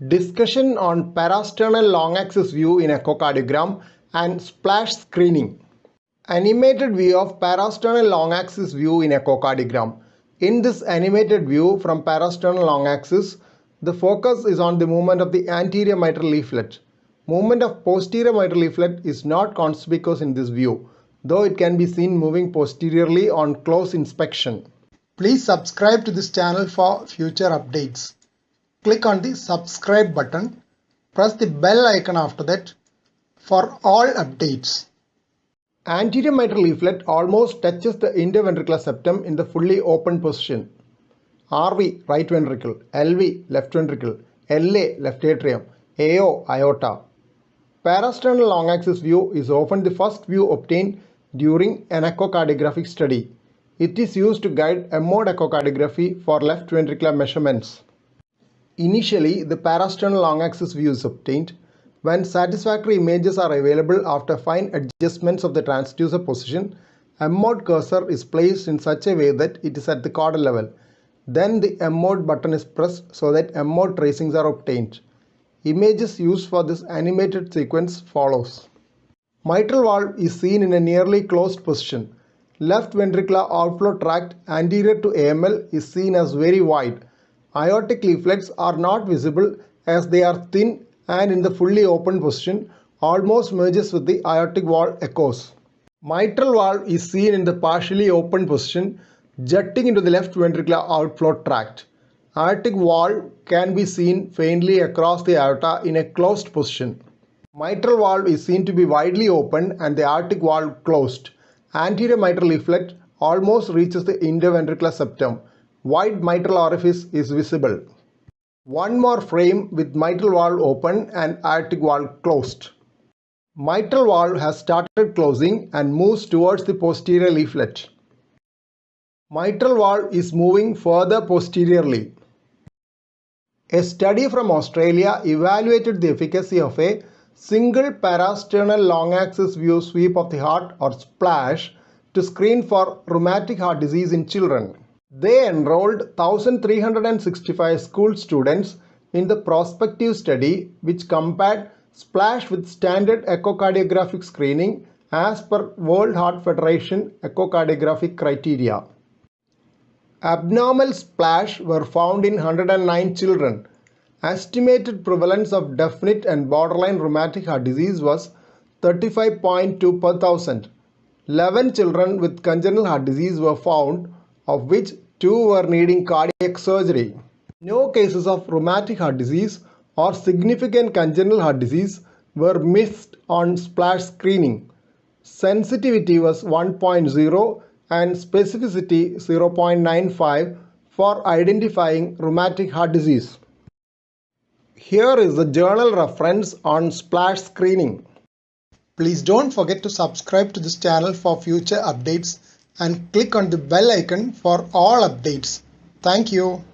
Discussion on parasternal long axis view in echocardiogram and splash screening. Animated view of parasternal long axis view in echocardiogram. In this animated view from parasternal long axis, the focus is on the movement of the anterior mitral leaflet. Movement of posterior mitral leaflet is not conspicuous in this view, though it can be seen moving posteriorly on close inspection. Please subscribe to this channel for future updates. Click on the subscribe button. Press the bell icon after that for all updates. Anterior mitral leaflet almost touches the interventricular septum in the fully open position. RV right ventricle, LV left ventricle, LA left atrium, AO aorta. Parasternal long axis view is often the first view obtained during an echocardiographic study. It is used to guide mode echocardiography for left ventricular measurements. Initially, the parasternal long axis view is obtained. When satisfactory images are available after fine adjustments of the transducer position, mode cursor is placed in such a way that it is at the caudal level. Then the mode button is pressed so that mode tracings are obtained. Images used for this animated sequence follows. Mitral valve is seen in a nearly closed position. Left ventricular outflow tract anterior to AML is seen as very wide. Aortic leaflets are not visible as they are thin and in the fully open position almost merges with the aortic wall echoes. Mitral valve is seen in the partially open position jutting into the left ventricular outflow tract. Aortic valve can be seen faintly across the aorta in a closed position. Mitral valve is seen to be widely open and the aortic valve closed. Anterior mitral leaflet almost reaches the interventricular septum. Wide mitral orifice is visible. One more frame with mitral valve open and aortic valve closed. Mitral valve has started closing and moves towards the posterior leaflet. Mitral valve is moving further posteriorly. A study from Australia evaluated the efficacy of a single parasternal long axis view sweep of the heart or splash to screen for rheumatic heart disease in children. They enrolled 1,365 school students in the prospective study which compared splash with standard echocardiographic screening as per World Heart Federation echocardiographic criteria. Abnormal splash were found in 109 children. Estimated prevalence of definite and borderline rheumatic heart disease was 35.2 per thousand. 11 children with congenital heart disease were found, of which 2 were needing cardiac surgery. No cases of rheumatic heart disease or significant congenital heart disease were missed on splash screening. Sensitivity was 1.0 and specificity 0.95 for identifying rheumatic heart disease. Here is the journal reference on splash screening. Please don't forget to subscribe to this channel for future updates and click on the bell icon for all updates. Thank you.